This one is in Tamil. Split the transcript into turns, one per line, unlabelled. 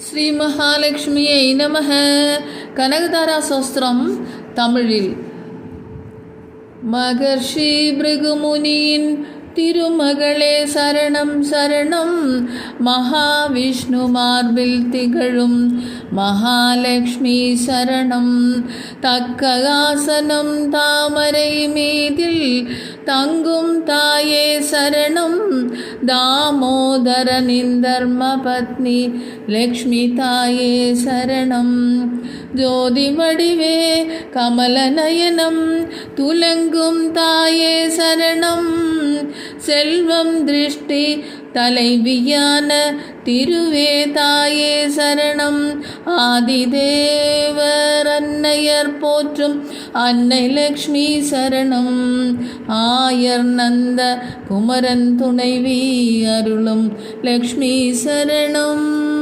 ஸ்ரீ மகாலட்சுமியை நமக. கனகதாரா சோஸ்திரம் தமிழில். மகர்ஷி பிருகுமுனியின் திருமகளே சரணம் சரணம். மகாவிஷ்ணு மார்பில் திகழும் மகாலட்சுமி சரணம். தக்க ஆசனம் தாமரை மீதில் தங்கும் தாயே சரணம். தாமோதரனின் தர்ம பத்னி லக்ஷ்மி தாயே சரணம். ஜோதி வடிவே கமல நயனம் துலங்கும் தாயே சரணம். செல்வம் திருஷ்டி தலைவியான திருவே தாயே சரணம். ஆதிதேவர் அன்னையர் போற்றும் அன்னை லக்ஷ்மி சரணம். ஆயர் நந்த குமரன் துணைவி அருளும் லக்ஷ்மி சரணம்.